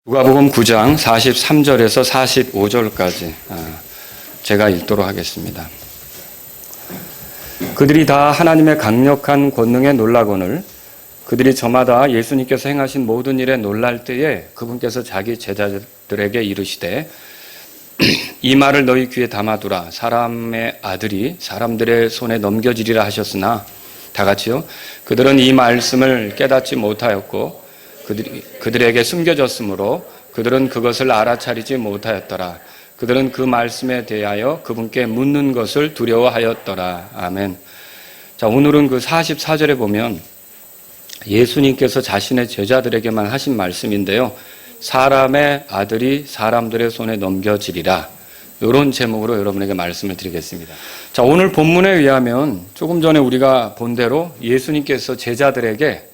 누가복음 9장 43절에서 45절까지 제가 읽도록 하겠습니다. 그들이 다 하나님의 강력한 권능에 놀라거늘 그들이 저마다 예수님께서 행하신 모든 일에 놀랄 때에 그분께서 자기 제자들에게 이르시되 이 말을 너희 귀에 담아두라. 사람의 아들이 사람들의 손에 넘겨지리라 하셨으나 다 같이요. 그들은 이 말씀을 깨닫지 못하였고 그들에게 숨겨졌으므로 그들은 그것을 알아차리지 못하였더라. 그들은 그 말씀에 대하여 그분께 묻는 것을 두려워하였더라. 아멘. 자, 오늘은 그 44절에 보면 예수님께서 자신의 제자들에게만 하신 말씀인데요. 사람의 아들이 사람들의 손에 넘겨지리라. 이런 제목으로 여러분에게 말씀을 드리겠습니다. 자, 오늘 본문에 의하면 조금 전에 우리가 본 대로 예수님께서 제자들에게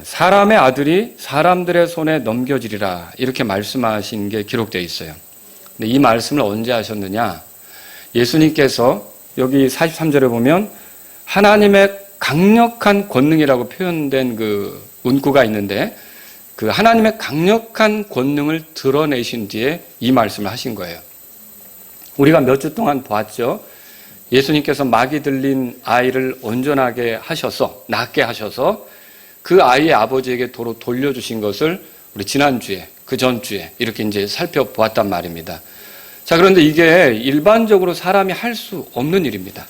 사람의 아들이 사람들의 손에 넘겨지리라 이렇게 말씀하신 게 기록되어 있어요. 근데 이 말씀을 언제 하셨느냐? 예수님께서 여기 43절에 보면 하나님의 강력한 권능이라고 표현된 그 문구가 있는데 그 하나님의 강력한 권능을 드러내신 뒤에 이 말씀을 하신 거예요. 우리가 몇 주 동안 봤죠. 예수님께서 마귀 들린 아이를 온전하게 하셔서 낫게 하셔서 그 아이의 아버지에게 도로 돌려주신 것을 우리 지난주에 그 전주에 이렇게 이제 살펴보았단 말입니다. 자, 그런데 이게 일반적으로 사람이 할 수 없는 일입니다.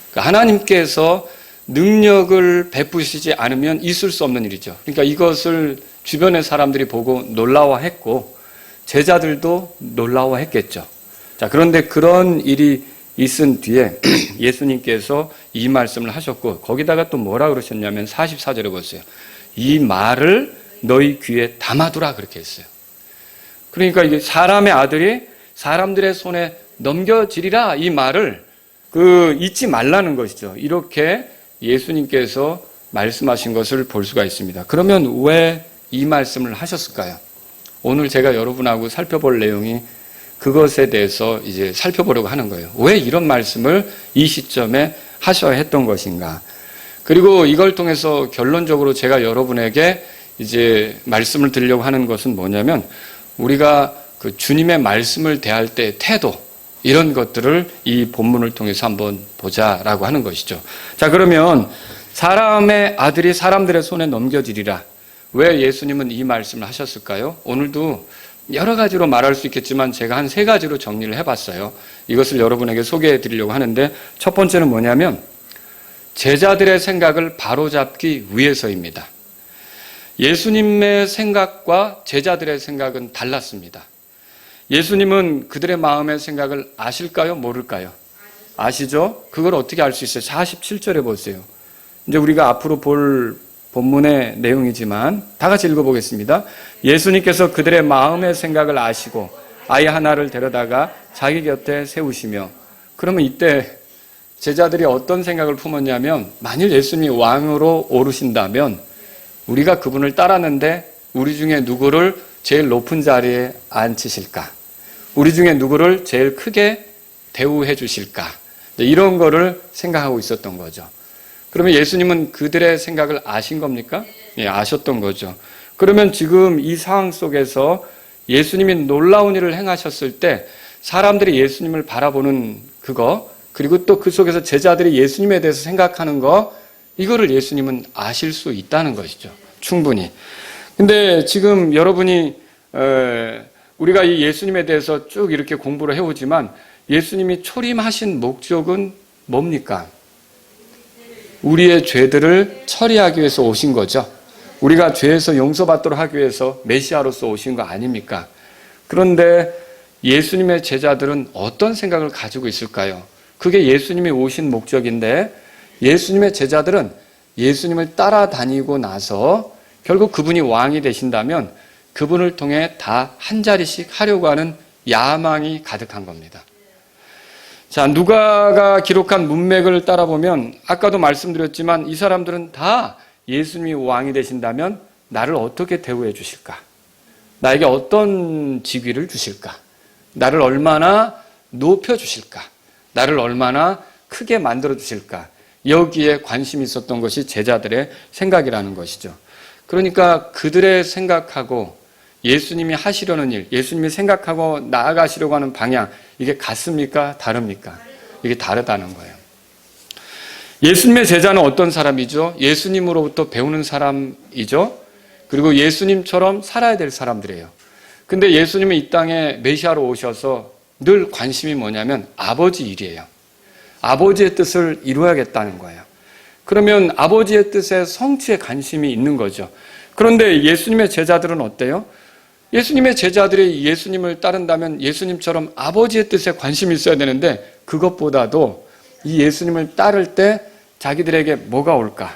그러니까 하나님께서 능력을 베푸시지 않으면 있을 수 없는 일이죠. 그러니까 이것을 주변의 사람들이 보고 놀라워했고 제자들도 놀라워했겠죠. 자, 그런데 그런 일이 있은 뒤에 예수님께서 이 말씀을 하셨고 거기다가 또 뭐라 그러셨냐면 44절에 보세요. 이 말을 너희 귀에 담아두라 그렇게 했어요. 그러니까 이게 사람의 아들이 사람들의 손에 넘겨지리라 이 말을 잊지 말라는 것이죠. 이렇게 예수님께서 말씀하신 것을 볼 수가 있습니다. 그러면 왜 이 말씀을 하셨을까요? 오늘 제가 여러분하고 살펴볼 내용이 그것에 대해서 이제 살펴보려고 하는 거예요. 왜 이런 말씀을 이 시점에 하셔야 했던 것인가? 그리고 이걸 통해서 결론적으로 제가 여러분에게 이제 말씀을 드리려고 하는 것은 뭐냐면 우리가 그 주님의 말씀을 대할 때 태도 이런 것들을 이 본문을 통해서 한번 보자라고 하는 것이죠. 자, 그러면 사람의 아들이 사람들의 손에 넘겨지리라. 왜 예수님은 이 말씀을 하셨을까요? 오늘도 여러 가지로 말할 수 있겠지만 제가 한 3가지로 정리를 해봤어요. 이것을 여러분에게 소개해 드리려고 하는데 첫 번째는 뭐냐면 제자들의 생각을 바로잡기 위해서입니다. 예수님의 생각과 제자들의 생각은 달랐습니다. 예수님은 그들의 마음의 생각을 아실까요? 모를까요? 아시죠? 그걸 어떻게 알 수 있어요? 47절에 보세요. 이제 우리가 앞으로 볼 본문의 내용이지만 다 같이 읽어보겠습니다. 예수님께서 그들의 마음의 생각을 아시고 아이 하나를 데려다가 자기 곁에 세우시며 그러면 이때 제자들이 어떤 생각을 품었냐면 만일 예수님이 왕으로 오르신다면 우리가 그분을 따랐는데 우리 중에 누구를 제일 높은 자리에 앉히실까? 우리 중에 누구를 제일 크게 대우해 주실까? 이런 거를 생각하고 있었던 거죠. 그러면 예수님은 그들의 생각을 아신 겁니까? 예, 아셨던 거죠. 그러면 지금 이 상황 속에서 예수님이 놀라운 일을 행하셨을 때 사람들이 예수님을 바라보는 그거 그리고 또 그 속에서 제자들이 예수님에 대해서 생각하는 거 이거를 예수님은 아실 수 있다는 것이죠. 충분히. 근데 지금 여러분이 우리가 이 예수님에 대해서 쭉 이렇게 공부를 해오지만 예수님이 초림하신 목적은 뭡니까? 우리의 죄들을 처리하기 위해서 오신 거죠. 우리가 죄에서 용서받도록 하기 위해서 메시아로서 오신 거 아닙니까? 그런데 예수님의 제자들은 어떤 생각을 가지고 있을까요? 그게 예수님이 오신 목적인데 예수님의 제자들은 예수님을 따라다니고 나서 결국 그분이 왕이 되신다면 그분을 통해 다 한 자리씩 하려고 하는 야망이 가득한 겁니다. 자, 누가가 기록한 문맥을 따라보면 아까도 말씀드렸지만 이 사람들은 다 예수님이 왕이 되신다면 나를 어떻게 대우해 주실까? 나에게 어떤 직위를 주실까? 나를 얼마나 높여 주실까? 나를 얼마나 크게 만들어 주실까? 여기에 관심이 있었던 것이 제자들의 생각이라는 것이죠. 그러니까 그들의 생각하고 예수님이 하시려는 일, 예수님이 생각하고 나아가시려고 하는 방향, 이게 같습니까? 다릅니까? 이게 다르다는 거예요. 예수님의 제자는 어떤 사람이죠? 예수님으로부터 배우는 사람이죠. 그리고 예수님처럼 살아야 될 사람들이에요. 근데 예수님은 이 땅에 메시아로 오셔서 늘 관심이 뭐냐면 아버지 일이에요. 아버지의 뜻을 이루어야겠다는 거예요. 그러면 아버지의 뜻에 성취에 관심이 있는 거죠. 그런데 예수님의 제자들은 어때요? 예수님의 제자들이 예수님을 따른다면 예수님처럼 아버지의 뜻에 관심이 있어야 되는데 그것보다도 이 예수님을 따를 때 자기들에게 뭐가 올까?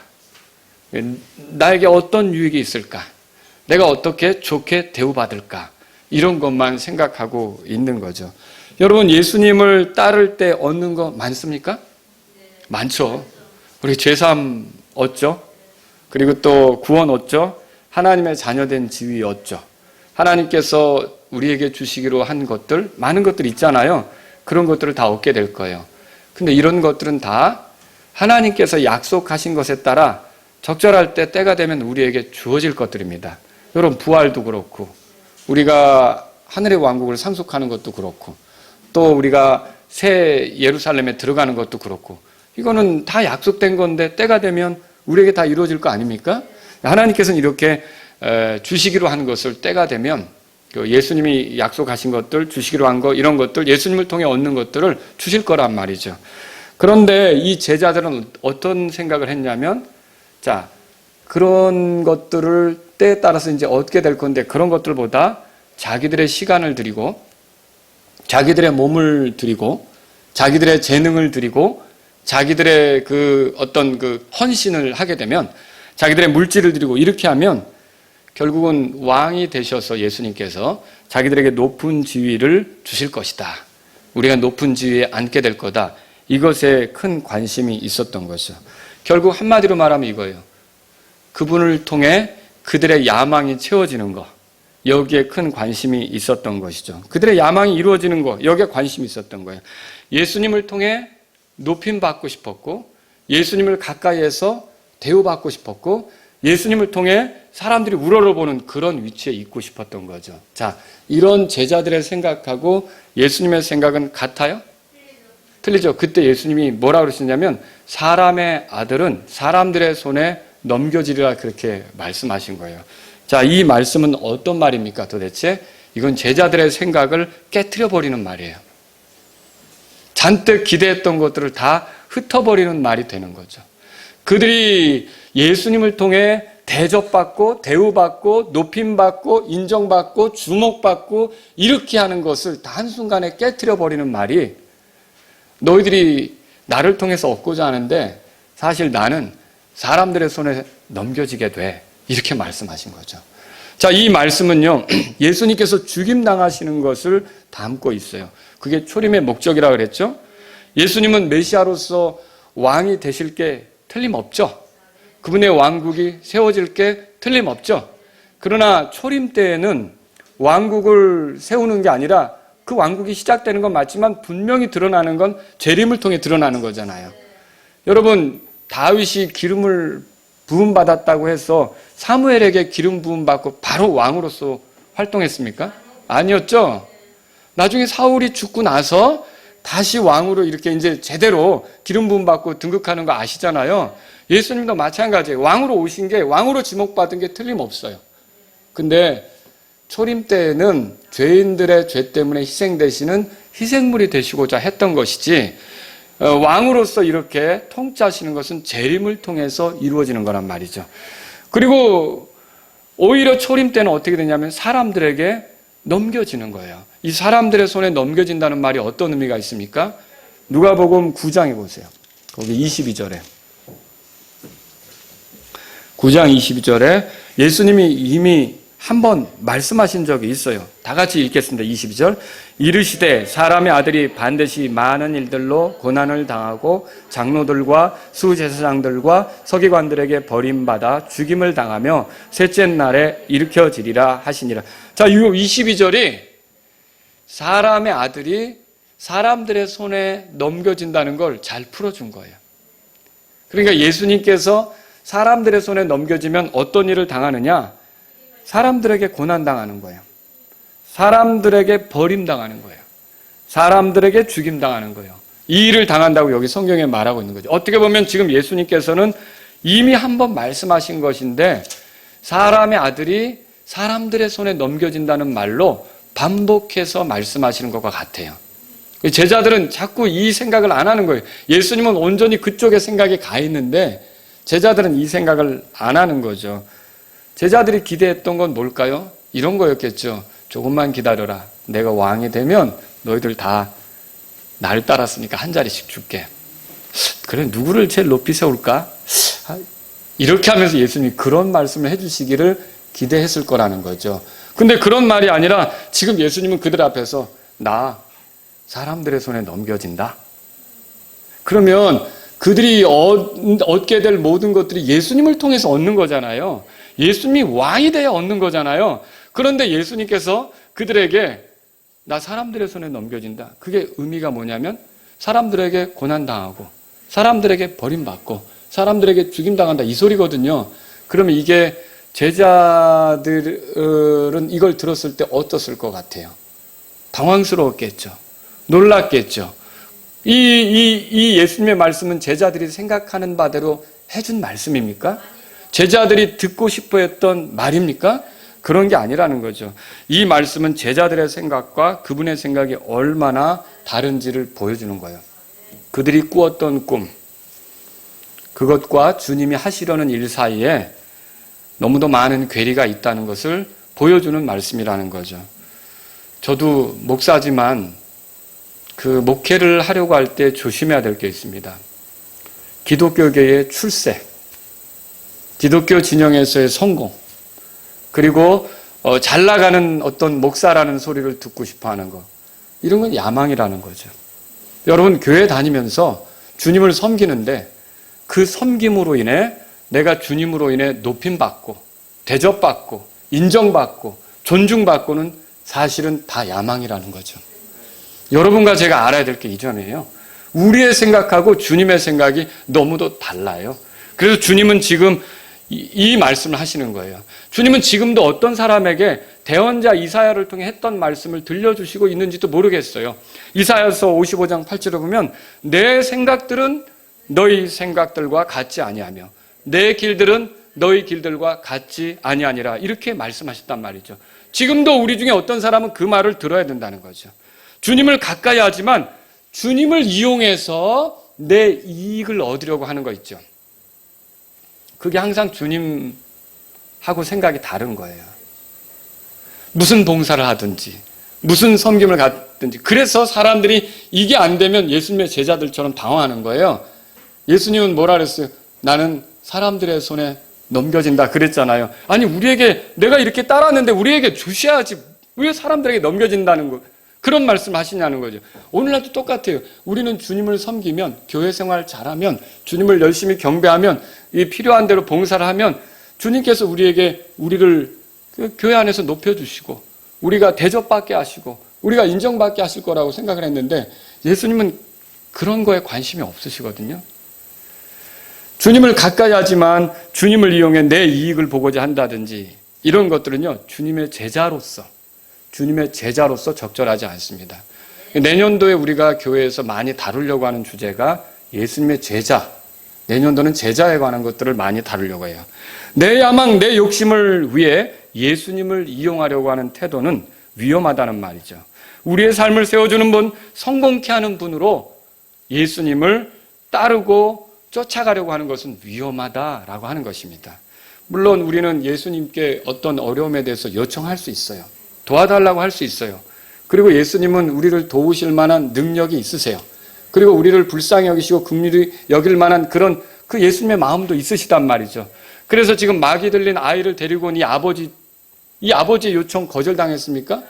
나에게 어떤 유익이 있을까? 내가 어떻게 좋게 대우받을까? 이런 것만 생각하고 있는 거죠. 여러분, 예수님을 따를 때 얻는 거 많습니까? 많죠. 우리 죄사함 얻죠. 그리고 또 구원 얻죠. 하나님의 자녀된 지위 얻죠. 하나님께서 우리에게 주시기로 한 것들, 많은 것들 있잖아요. 그런 것들을 다 얻게 될 거예요. 근데 이런 것들은 다 하나님께서 약속하신 것에 따라 적절할 때 때가 되면 우리에게 주어질 것들입니다. 여러분, 부활도 그렇고 우리가 하늘의 왕국을 상속하는 것도 그렇고 또 우리가 새 예루살렘에 들어가는 것도 그렇고 이거는 다 약속된 건데 때가 되면 우리에게 다 이루어질 거 아닙니까? 하나님께서는 이렇게 주시기로 한 것을 때가 되면 예수님이 약속하신 것들, 주시기로 한 것, 이런 것들, 예수님을 통해 얻는 것들을 주실 거란 말이죠. 그런데 이 제자들은 어떤 생각을 했냐면, 자, 그런 것들을 때에 따라서 이제 얻게 될 건데 그런 것들보다 자기들의 시간을 드리고 자기들의 몸을 드리고 자기들의 재능을 드리고 자기들의 그 어떤 그 헌신을 하게 되면 자기들의 물질을 드리고 이렇게 하면 결국은 왕이 되셔서 예수님께서 자기들에게 높은 지위를 주실 것이다. 우리가 높은 지위에 앉게 될 거다. 이것에 큰 관심이 있었던 거죠. 결국 한마디로 말하면 이거예요. 그분을 통해 그들의 야망이 채워지는 것. 여기에 큰 관심이 있었던 것이죠. 그들의 야망이 이루어지는 것. 여기에 관심이 있었던 거예요. 예수님을 통해 높임받고 싶었고 예수님을 가까이에서 대우받고 싶었고 예수님을 통해 사람들이 우러러보는 그런 위치에 있고 싶었던 거죠. 자, 이런 제자들의 생각하고 예수님의 생각은 같아요? 틀리죠. 그때 예수님이 뭐라고 그러시냐면 사람의 아들은 사람들의 손에 넘겨지리라 그렇게 말씀하신 거예요. 자, 이 말씀은 어떤 말입니까 도대체? 이건 제자들의 생각을 깨트려버리는 말이에요. 잔뜩 기대했던 것들을 다 흩어버리는 말이 되는 거죠. 그들이 예수님을 통해 대접받고 대우받고 높임받고 인정받고 주목받고 이렇게 하는 것을 다 한순간에 깨트려버리는 말이 너희들이 나를 통해서 얻고자 하는데 사실 나는 사람들의 손에 넘겨지게 돼. 이렇게 말씀하신 거죠. 자, 이 말씀은요, 예수님께서 죽임당하시는 것을 담고 있어요. 그게 초림의 목적이라고 그랬죠? 예수님은 메시아로서 왕이 되실 게 틀림없죠. 그분의 왕국이 세워질 게 틀림없죠. 그러나 초림 때에는 왕국을 세우는 게 아니라 그 왕국이 시작되는 건 맞지만 분명히 드러나는 건 재림을 통해 드러나는 거잖아요. 여러분, 다윗이 기름을 부음받았다고 해서 사무엘에게 기름 부음받고 바로 왕으로서 활동했습니까? 아니었죠. 나중에 사울이 죽고 나서 다시 왕으로 이렇게 이제 제대로 기름 부음받고 등극하는 거 아시잖아요. 예수님도 마찬가지예요. 왕으로 오신 게 왕으로 지목받은 게 틀림없어요. 근데 초림 때에는 죄인들의 죄 때문에 희생되시는 희생물이 되시고자 했던 것이지 왕으로서 이렇게 통치하시는 것은 재림을 통해서 이루어지는 거란 말이죠. 그리고 오히려 초림 때는 어떻게 되냐면 사람들에게 넘겨지는 거예요. 이 사람들의 손에 넘겨진다는 말이 어떤 의미가 있습니까? 누가복음 9장에 보세요. 거기 22절에. 9장 22절에 예수님이 이미 한번 말씀하신 적이 있어요. 다 같이 읽겠습니다. 22절. 이르시되 사람의 아들이 반드시 많은 일들로 고난을 당하고 장로들과 수제사장들과 서기관들에게 버림받아 죽임을 당하며 셋째 날에 일으켜지리라 하시니라. 자, 이 22절이 사람의 아들이 사람들의 손에 넘겨진다는 걸 잘 풀어준 거예요. 그러니까 예수님께서 사람들의 손에 넘겨지면 어떤 일을 당하느냐? 사람들에게 고난당하는 거예요. 사람들에게 버림당하는 거예요. 사람들에게 죽임당하는 거예요. 이 일을 당한다고 여기 성경에 말하고 있는 거죠. 어떻게 보면 지금 예수님께서는 이미 한번 말씀하신 것인데 사람의 아들이 사람들의 손에 넘겨진다는 말로 반복해서 말씀하시는 것과 같아요. 제자들은 자꾸 이 생각을 안 하는 거예요. 예수님은 온전히 그쪽에 생각이 가 있는데 제자들은 이 생각을 안 하는 거죠. 제자들이 기대했던 건 뭘까요? 이런 거였겠죠. 조금만 기다려라. 내가 왕이 되면 너희들 다 날 따랐으니까 한 자리씩 줄게. 그래, 누구를 제일 높이 세울까? 이렇게 하면서 예수님이 그런 말씀을 해주시기를 기대했을 거라는 거죠. 근데 그런 말이 아니라 지금 예수님은 그들 앞에서 나 사람들의 손에 넘겨진다. 그러면 그들이 얻게 될 모든 것들이 예수님을 통해서 얻는 거잖아요. 예수님이 왕이 되어 얻는 거잖아요. 그런데 예수님께서 그들에게 나 사람들의 손에 넘겨진다. 그게 의미가 뭐냐면 사람들에게 고난당하고 사람들에게 버림받고 사람들에게 죽임당한다. 이 소리거든요. 그러면 이게 제자들은 이걸 들었을 때 어떻을 것 같아요? 당황스러웠겠죠. 놀랐겠죠. 이 예수님의 말씀은 제자들이 생각하는 바대로 해준 말씀입니까? 제자들이 듣고 싶어 했던 말입니까? 그런 게 아니라는 거죠. 이 말씀은 제자들의 생각과 그분의 생각이 얼마나 다른지를 보여주는 거예요. 그들이 꾸었던 꿈, 그것과 주님이 하시려는 일 사이에 너무도 많은 괴리가 있다는 것을 보여주는 말씀이라는 거죠. 저도 목사지만 그 목회를 하려고 할 때 조심해야 될 게 있습니다. 기독교계의 출세, 기독교 진영에서의 성공, 그리고 잘 나가는 어떤 목사라는 소리를 듣고 싶어하는 것, 이런 건 야망이라는 거죠. 여러분, 교회 다니면서 주님을 섬기는데 그 섬김으로 인해 내가 주님으로 인해 높임받고 대접받고 인정받고 존중받고는 사실은 다 야망이라는 거죠. 여러분과 제가 알아야 될 게 이 점이에요. 우리의 생각하고 주님의 생각이 너무도 달라요. 그래서 주님은 지금 이 말씀을 하시는 거예요. 주님은 지금도 어떤 사람에게 대언자 이사야를 통해 했던 말씀을 들려주시고 있는지도 모르겠어요. 이사야서 55장 8절에 보면 내 생각들은 너희 생각들과 같지 아니하며 내 길들은 너희 길들과 같지 아니하니라, 이렇게 말씀하셨단 말이죠. 지금도 우리 중에 어떤 사람은 그 말을 들어야 된다는 거죠. 주님을 가까이 하지만 주님을 이용해서 내 이익을 얻으려고 하는 거 있죠. 그게 항상 주님하고 생각이 다른 거예요. 무슨 봉사를 하든지 무슨 섬김을 갖든지, 그래서 사람들이 이게 안 되면 예수님의 제자들처럼 당황하는 거예요. 예수님은 뭐라 그랬어요? 나는 사람들의 손에 넘겨진다 그랬잖아요. 아니, 우리에게, 내가 이렇게 따랐는데 우리에게 주셔야지 왜 사람들에게 넘겨진다는 거, 그런 말씀 하시냐는 거죠. 오늘날도 똑같아요. 우리는 주님을 섬기면, 교회 생활 잘하면, 주님을 열심히 경배하면, 이 필요한 대로 봉사를 하면 주님께서 우리를 교회 안에서 높여주시고 우리가 대접받게 하시고 우리가 인정받게 하실 거라고 생각을 했는데 예수님은 그런 거에 관심이 없으시거든요. 주님을 가까이 하지만 주님을 이용해 내 이익을 보고자 한다든지 이런 것들은요, 주님의 제자로서 적절하지 않습니다. 내년도에 우리가 교회에서 많이 다루려고 하는 주제가 예수님의 제자, 내년도는 제자에 관한 것들을 많이 다루려고 해요. 내 야망, 내 욕심을 위해 예수님을 이용하려고 하는 태도는 위험하다는 말이죠. 우리의 삶을 세워주는 분, 성공케 하는 분으로 예수님을 따르고 쫓아가려고 하는 것은 위험하다라고 하는 것입니다. 물론 우리는 예수님께 어떤 어려움에 대해서 요청할 수 있어요. 도와달라고 할 수 있어요. 그리고 예수님은 우리를 도우실 만한 능력이 있으세요. 그리고 우리를 불쌍히 여기시고 긍휼히 여길 만한 그 예수님의 마음도 있으시단 말이죠. 그래서 지금 막이 들린 아이를 데리고 온 이 아버지의 요청 거절당했습니까?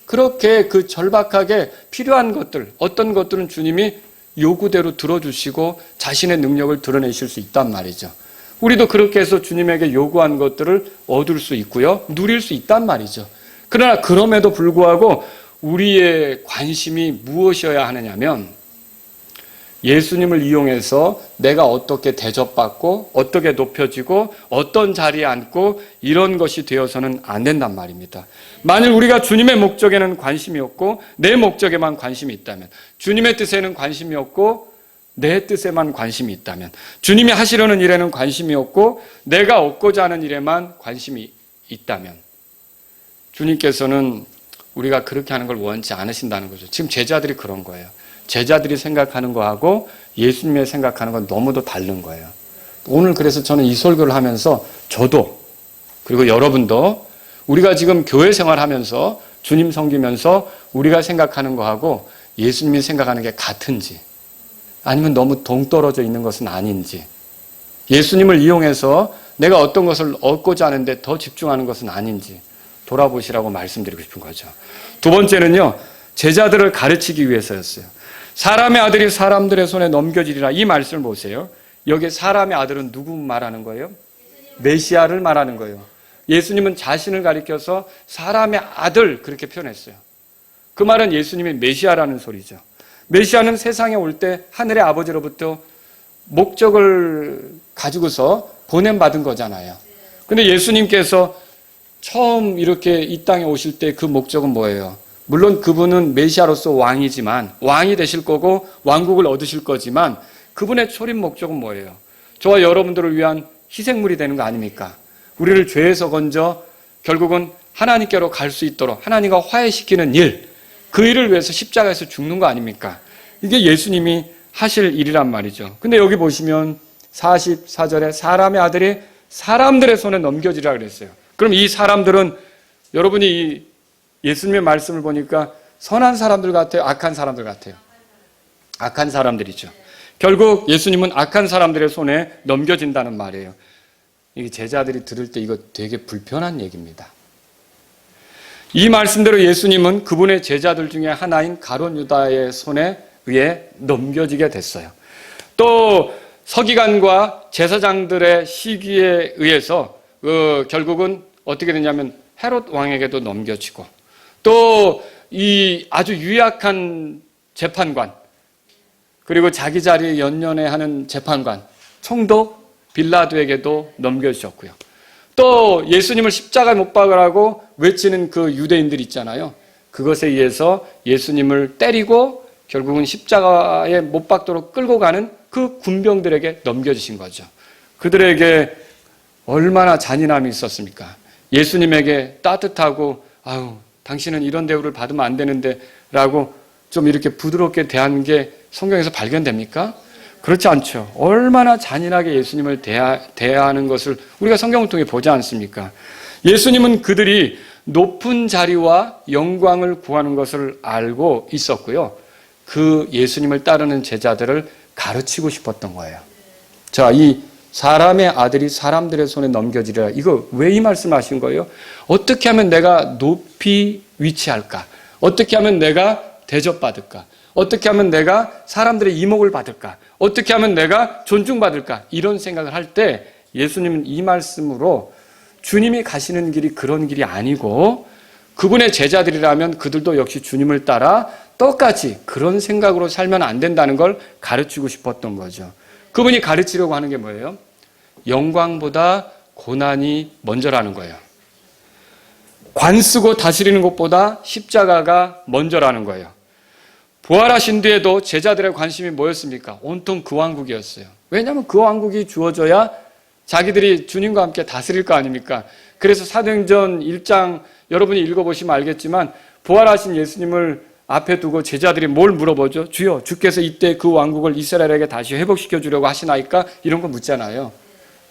그렇게 그 절박하게 필요한 것들, 어떤 것들은 주님이 요구대로 들어주시고 자신의 능력을 드러내실 수 있단 말이죠. 우리도 그렇게 해서 주님에게 요구한 것들을 얻을 수 있고요, 누릴 수 있단 말이죠. 그러나 그럼에도 불구하고 우리의 관심이 무엇이어야 하느냐면 예수님을 이용해서 내가 어떻게 대접받고 어떻게 높여지고 어떤 자리에 앉고 이런 것이 되어서는 안 된단 말입니다. 만일 우리가 주님의 목적에는 관심이 없고 내 목적에만 관심이 있다면, 주님의 뜻에는 관심이 없고 내 뜻에만 관심이 있다면, 주님이 하시려는 일에는 관심이 없고 내가 얻고자 하는 일에만 관심이 있다면, 주님께서는 우리가 그렇게 하는 걸 원치 않으신다는 거죠. 지금 제자들이 그런 거예요. 제자들이 생각하는 거하고 예수님이 생각하는 건 너무도 다른 거예요. 오늘 그래서 저는 이 설교를 하면서 저도 그리고 여러분도 우리가 지금 교회 생활하면서 주님 섬기면서 우리가 생각하는 거하고 예수님이 생각하는 게 같은지, 아니면 너무 동떨어져 있는 것은 아닌지, 예수님을 이용해서 내가 어떤 것을 얻고자 하는데 더 집중하는 것은 아닌지 돌아보시라고 말씀드리고 싶은 거죠. 두 번째는요, 제자들을 가르치기 위해서였어요. 사람의 아들이 사람들의 손에 넘겨지리라, 이 말씀을 보세요. 여기 사람의 아들은 누구 말하는 거예요? 메시아를 말하는 거예요. 예수님은 자신을 가리켜서 사람의 아들 그렇게 표현했어요. 그 말은 예수님이 메시아라는 소리죠. 메시아는 세상에 올 때 하늘의 아버지로부터 목적을 가지고서 보냄받은 거잖아요. 근데 예수님께서 처음 이렇게 이 땅에 오실 때 그 목적은 뭐예요? 물론 그분은 메시아로서 왕이지만, 왕이 되실 거고 왕국을 얻으실 거지만, 그분의 초림 목적은 뭐예요? 저와 여러분들을 위한 희생물이 되는 거 아닙니까? 우리를 죄에서 건져 결국은 하나님께로 갈 수 있도록 하나님과 화해시키는 일, 그 일을 위해서 십자가에서 죽는 거 아닙니까? 이게 예수님이 하실 일이란 말이죠. 근데 여기 보시면 44절에 사람의 아들이 사람들의 손에 넘겨지라 그랬어요. 그럼 이 사람들은, 여러분이 이 예수님의 말씀을 보니까 선한 사람들 같아요? 악한 사람들 같아요? 악한 사람들이죠. 결국 예수님은 악한 사람들의 손에 넘겨진다는 말이에요. 이 제자들이 들을 때 이거 되게 불편한 얘기입니다. 이 말씀대로 예수님은 그분의 제자들 중에 하나인 가룟 유다의 손에 의해 넘겨지게 됐어요. 또 서기관과 제사장들의 시기에 의해서 결국은 어떻게 되냐면 헤롯 왕에게도 넘겨지고, 또 이 아주 유약한 재판관, 그리고 자기 자리에 연연해 하는 재판관 총독 빌라도에게도 넘겨주셨고요. 또 예수님을 십자가에 못 박으라고 외치는 그 유대인들 있잖아요. 그것에 의해서 예수님을 때리고 결국은 십자가에 못 박도록 끌고 가는 그 군병들에게 넘겨주신 거죠. 그들에게 얼마나 잔인함이 있었습니까? 예수님에게 따뜻하고, 아유, 당신은 이런 대우를 받으면 안 되는데 라고 좀 이렇게 부드럽게 대한 게 성경에서 발견됩니까? 그렇지 않죠. 얼마나 잔인하게 예수님을 대하는 것을 우리가 성경을 통해 보지 않습니까? 예수님은 그들이 높은 자리와 영광을 구하는 것을 알고 있었고요. 그 예수님을 따르는 제자들을 가르치고 싶었던 거예요. 자, 이 사람의 아들이 사람들의 손에 넘겨지리라, 이거 왜 이 말씀하신 거예요? 어떻게 하면 내가 높이 위치할까? 어떻게 하면 내가 대접받을까? 어떻게 하면 내가 사람들의 이목을 받을까? 어떻게 하면 내가 존중받을까? 이런 생각을 할 때 예수님은 이 말씀으로 주님이 가시는 길이 그런 길이 아니고, 그분의 제자들이라면 그들도 역시 주님을 따라 똑같이 그런 생각으로 살면 안 된다는 걸 가르치고 싶었던 거죠. 그분이 가르치려고 하는 게 뭐예요? 영광보다 고난이 먼저라는 거예요. 관 쓰고 다스리는 것보다 십자가가 먼저라는 거예요. 부활하신 뒤에도 제자들의 관심이 뭐였습니까? 온통 그 왕국이었어요. 왜냐하면 그 왕국이 주어져야 자기들이 주님과 함께 다스릴 거 아닙니까? 그래서 사도행전 1장 여러분이 읽어보시면 알겠지만, 부활하신 예수님을 앞에 두고 제자들이 뭘 물어보죠? 주여, 주께서 이때 그 왕국을 이스라엘에게 다시 회복시켜 주려고 하시나이까? 이런 거 묻잖아요.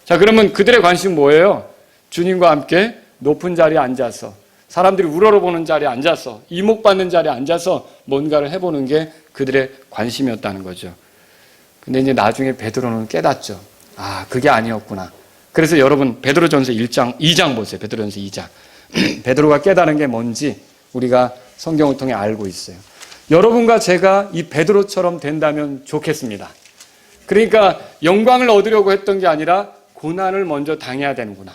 자, 그러면 그들의 관심은 뭐예요? 주님과 함께 높은 자리에 앉아서, 사람들이 우러러보는 자리에 앉아서, 이목받는 자리에 앉아서 뭔가를 해보는 게 그들의 관심이었다는 거죠. 근데 이제 나중에 베드로는 깨닫죠. 아, 그게 아니었구나. 그래서 여러분 베드로전서 2장 보세요. 베드로전서 2장. 베드로가 깨달은 게 뭔지 우리가 성경을 통해 알고 있어요. 여러분과 제가 이 베드로처럼 된다면 좋겠습니다. 그러니까 영광을 얻으려고 했던 게 아니라 고난을 먼저 당해야 되는구나.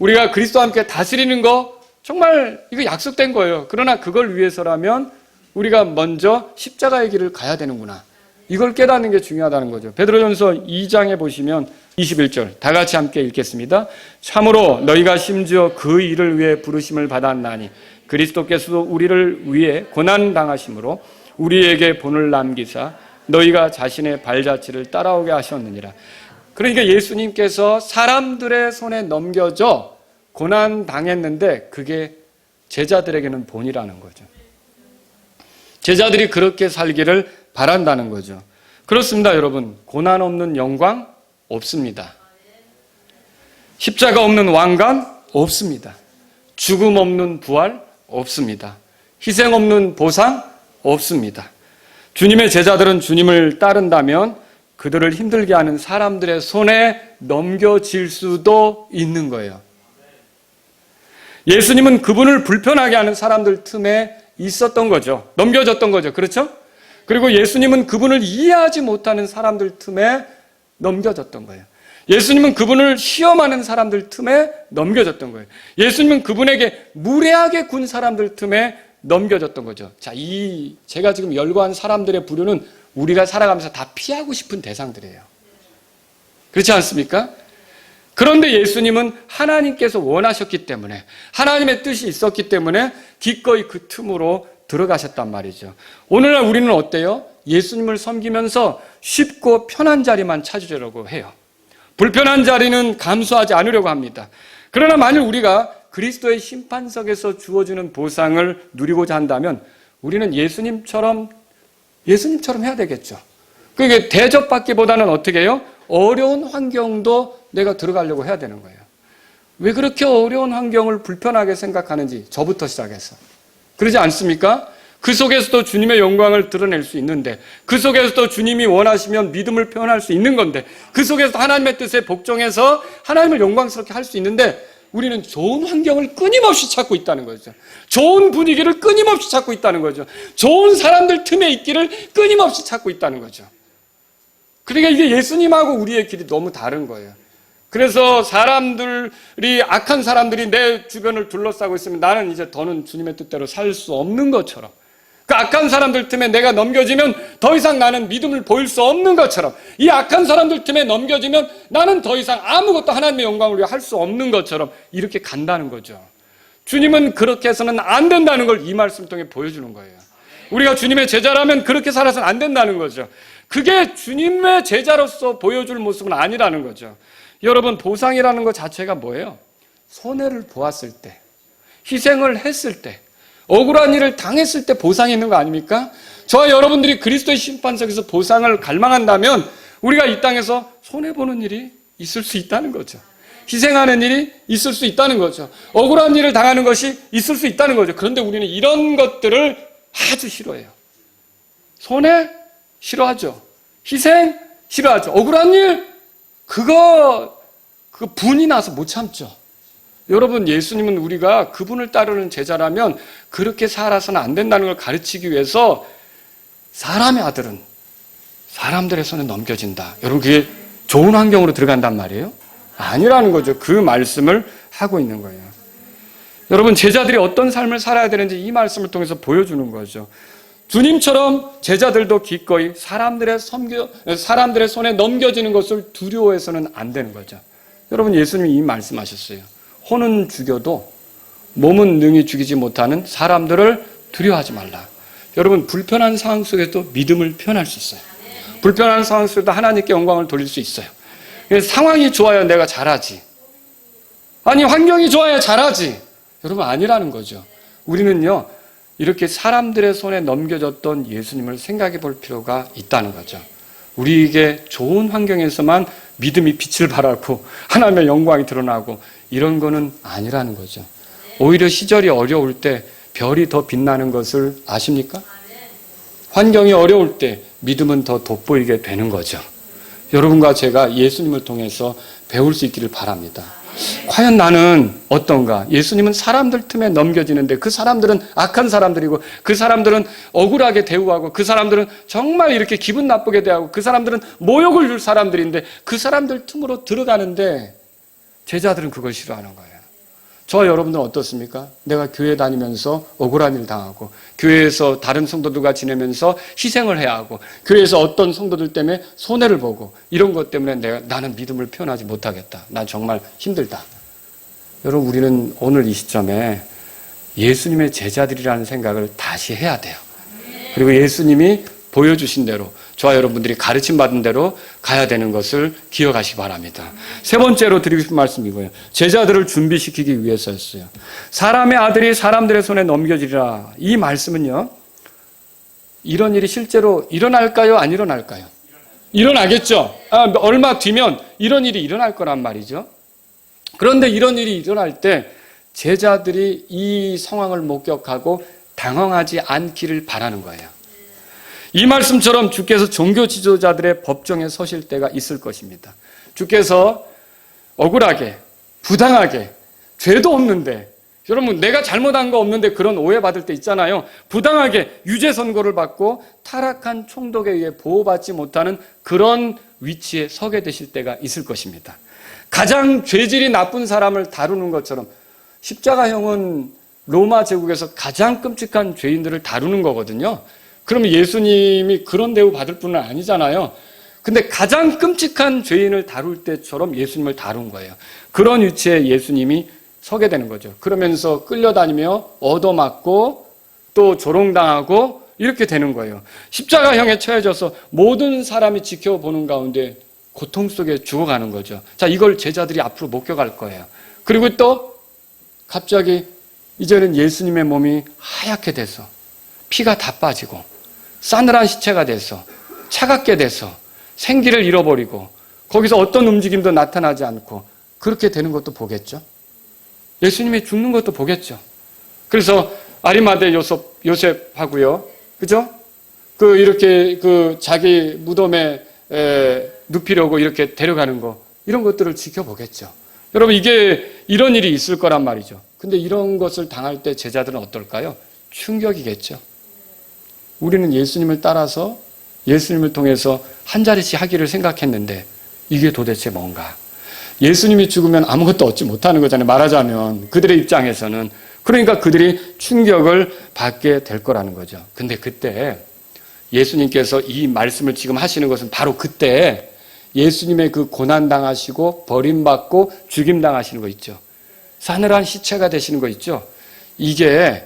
우리가 그리스도와 함께 다스리는 거 정말 이거 약속된 거예요. 그러나 그걸 위해서라면 우리가 먼저 십자가의 길을 가야 되는구나. 이걸 깨닫는 게 중요하다는 거죠. 베드로전서 2장에 보시면 21절 다 같이 함께 읽겠습니다. 참으로 너희가 심지어 그 일을 위해 부르심을 받았나니 그리스도께서도 우리를 위해 고난 당하심으로 우리에게 본을 남기사 너희가 자신의 발자취를 따라오게 하셨느니라. 그러니까 예수님께서 사람들의 손에 넘겨져 고난 당했는데 그게 제자들에게는 본이라는 거죠. 제자들이 그렇게 살기를 바란다는 거죠. 그렇습니다, 여러분. 고난 없는 영광 없습니다. 십자가 없는 왕관 없습니다. 죽음 없는 부활 없습니다. 희생 없는 보상 없습니다. 주님의 제자들은 주님을 따른다면 그들을 힘들게 하는 사람들의 손에 넘겨질 수도 있는 거예요. 예수님은 그분을 불편하게 하는 사람들 틈에 있었던 거죠. 넘겨졌던 거죠. 그렇죠? 그리고 예수님은 그분을 이해하지 못하는 사람들 틈에 넘겨졌던 거예요. 예수님은 그분을 시험하는 사람들 틈에 넘겨졌던 거예요. 예수님은 그분에게 무례하게 군 사람들 틈에 넘겨졌던 거죠. 자, 제가 지금 열거한 사람들의 부류는 우리가 살아가면서 다 피하고 싶은 대상들이에요. 그렇지 않습니까? 그런데 예수님은 하나님께서 원하셨기 때문에, 하나님의 뜻이 있었기 때문에 기꺼이 그 틈으로 들어가셨단 말이죠. 오늘날 우리는 어때요? 예수님을 섬기면서 쉽고 편한 자리만 찾으려고 해요. 불편한 자리는 감수하지 않으려고 합니다. 그러나 만일 우리가 그리스도의 심판석에서 주어지는 보상을 누리고자 한다면 우리는 예수님처럼 해야 되겠죠. 그게 대접받기보다는 어떻게 해요? 어려운 환경도 내가 들어가려고 해야 되는 거예요. 왜 그렇게 어려운 환경을 불편하게 생각하는지 저부터 시작해서. 그러지 않습니까? 그 속에서도 주님의 영광을 드러낼 수 있는데, 그 속에서도 주님이 원하시면 믿음을 표현할 수 있는 건데, 그 속에서 하나님의 뜻에 복종해서 하나님을 영광스럽게 할 수 있는데 우리는 좋은 환경을 끊임없이 찾고 있다는 거죠. 좋은 분위기를 끊임없이 찾고 있다는 거죠. 좋은 사람들 틈에 있기를 끊임없이 찾고 있다는 거죠. 그러니까 이게 예수님하고 우리의 길이 너무 다른 거예요. 그래서 악한 사람들이 내 주변을 둘러싸고 있으면 나는 이제 더는 주님의 뜻대로 살 수 없는 것처럼, 그 악한 사람들 틈에 내가 넘겨지면 더 이상 나는 믿음을 보일 수 없는 것처럼, 이 악한 사람들 틈에 넘겨지면 나는 더 이상 아무것도 하나님의 영광을 위해 할 수 없는 것처럼 이렇게 간다는 거죠. 주님은 그렇게 해서는 안 된다는 걸 이 말씀 통해 보여주는 거예요. 우리가 주님의 제자라면 그렇게 살아서는 안 된다는 거죠. 그게 주님의 제자로서 보여줄 모습은 아니라는 거죠. 여러분, 보상이라는 것 자체가 뭐예요? 손해를 보았을 때, 희생을 했을 때, 억울한 일을 당했을 때 보상이 있는 거 아닙니까? 저와 여러분들이 그리스도의 심판석에서 보상을 갈망한다면 우리가 이 땅에서 손해보는 일이 있을 수 있다는 거죠. 희생하는 일이 있을 수 있다는 거죠. 억울한 일을 당하는 것이 있을 수 있다는 거죠. 그런데 우리는 이런 것들을 아주 싫어해요. 손해? 싫어하죠. 희생? 싫어하죠. 억울한 일? 그거 분이 나서 못 참죠. 여러분, 예수님은 우리가 그분을 따르는 제자라면 그렇게 살아서는 안 된다는 걸 가르치기 위해서 사람의 아들은 사람들의 손에 넘겨진다. 여러분, 그게 좋은 환경으로 들어간단 말이에요? 아니라는 거죠. 그 말씀을 하고 있는 거예요. 여러분, 제자들이 어떤 삶을 살아야 되는지 이 말씀을 통해서 보여주는 거죠. 주님처럼 제자들도 기꺼이 사람들의 손에 넘겨지는 것을 두려워해서는 안 되는 거죠. 여러분, 예수님이 이 말씀하셨어요. 혼은 죽여도 몸은 능히 죽이지 못하는 사람들을 두려워하지 말라. 여러분, 불편한 상황 속에도 믿음을 표현할 수 있어요. 불편한 상황 속에도 하나님께 영광을 돌릴 수 있어요. 상황이 좋아야 내가 잘하지. 아니, 환경이 좋아야 잘하지. 여러분, 아니라는 거죠. 우리는요, 이렇게 사람들의 손에 넘겨졌던 예수님을 생각해 볼 필요가 있다는 거죠. 우리에게 좋은 환경에서만 믿음이 빛을 발하고 하나님의 영광이 드러나고 이런 거는 아니라는 거죠. 오히려 시절이 어려울 때 별이 더 빛나는 것을 아십니까? 환경이 어려울 때 믿음은 더 돋보이게 되는 거죠. 여러분과 제가 예수님을 통해서 배울 수 있기를 바랍니다. 과연 나는 어떤가? 예수님은 사람들 틈에 넘겨지는데 그 사람들은 악한 사람들이고, 그 사람들은 억울하게 대우하고, 그 사람들은 정말 이렇게 기분 나쁘게 대하고, 그 사람들은 모욕을 줄 사람들인데 그 사람들 틈으로 들어가는데 제자들은 그걸 싫어하는 거예요. 저와 여러분들은 어떻습니까? 내가 교회 다니면서 억울한 일 당하고, 교회에서 다른 성도들과 지내면서 희생을 해야 하고, 교회에서 어떤 성도들 때문에 손해를 보고, 이런 것 때문에 나는 믿음을 표현하지 못하겠다. 난 정말 힘들다. 여러분, 우리는 오늘 이 시점에 예수님의 제자들이라는 생각을 다시 해야 돼요. 그리고 예수님이 보여주신 대로, 저와 여러분들이 가르침 받은 대로 가야 되는 것을 기억하시기 바랍니다. 세 번째로 드리고 싶은 말씀이 이거예요. 제자들을 준비시키기 위해서였어요. 사람의 아들이 사람들의 손에 넘겨지리라. 이 말씀은요, 이런 일이 실제로 일어날까요? 안 일어날까요? 일어나겠죠. 얼마 뒤면 이런 일이 일어날 거란 말이죠. 그런데 이런 일이 일어날 때 제자들이 이 상황을 목격하고 당황하지 않기를 바라는 거예요. 이 말씀처럼 주께서 종교 지도자들의 법정에 서실 때가 있을 것입니다. 주께서 억울하게, 부당하게, 죄도 없는데, 여러분 내가 잘못한 거 없는데 그런 오해받을 때 있잖아요. 부당하게 유죄 선고를 받고 타락한 총독에 의해 보호받지 못하는 그런 위치에 서게 되실 때가 있을 것입니다. 가장 죄질이 나쁜 사람을 다루는 것처럼, 십자가형은 로마 제국에서 가장 끔찍한 죄인들을 다루는 거거든요. 그러면 예수님이 그런 대우 받을 분은 아니잖아요. 근데 가장 끔찍한 죄인을 다룰 때처럼 예수님을 다룬 거예요. 그런 위치에 예수님이 서게 되는 거죠. 그러면서 끌려다니며 얻어맞고 또 조롱당하고 이렇게 되는 거예요. 십자가형에 처해져서 모든 사람이 지켜보는 가운데 고통 속에 죽어가는 거죠. 자, 이걸 제자들이 앞으로 목격할 거예요. 그리고 또 갑자기 이제는 예수님의 몸이 하얗게 돼서 피가 다 빠지고 싸늘한 시체가 돼서 차갑게 돼서 생기를 잃어버리고 거기서 어떤 움직임도 나타나지 않고 그렇게 되는 것도 보겠죠. 예수님이 죽는 것도 보겠죠. 그래서 아리마대 요셉하고요, 그죠? 이렇게 자기 무덤에 눕히려고 이렇게 데려가는 거, 이런 것들을 지켜보겠죠. 여러분, 이게 이런 일이 있을 거란 말이죠. 근데 이런 것을 당할 때 제자들은 어떨까요? 충격이겠죠. 우리는 예수님을 따라서 예수님을 통해서 한 자리씩 하기를 생각했는데 이게 도대체 뭔가? 예수님이 죽으면 아무것도 얻지 못하는 거잖아요. 말하자면 그들의 입장에서는. 그러니까 그들이 충격을 받게 될 거라는 거죠. 근데 그때 예수님께서 이 말씀을 지금 하시는 것은 바로 그때 예수님의 그 고난당하시고 버림받고 죽임당하시는 거 있죠. 싸늘한 시체가 되시는 거 있죠. 이게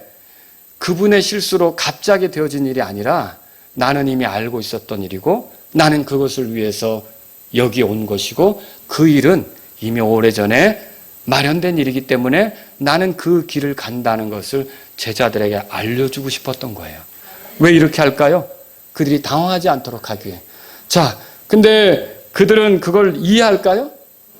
그분의 실수로 갑자기 되어진 일이 아니라 나는 이미 알고 있었던 일이고 나는 그것을 위해서 여기 온 것이고 그 일은 이미 오래전에 마련된 일이기 때문에 나는 그 길을 간다는 것을 제자들에게 알려주고 싶었던 거예요. 왜 이렇게 할까요? 그들이 당황하지 않도록 하기 위해. 자, 근데 그들은 그걸 이해할까요?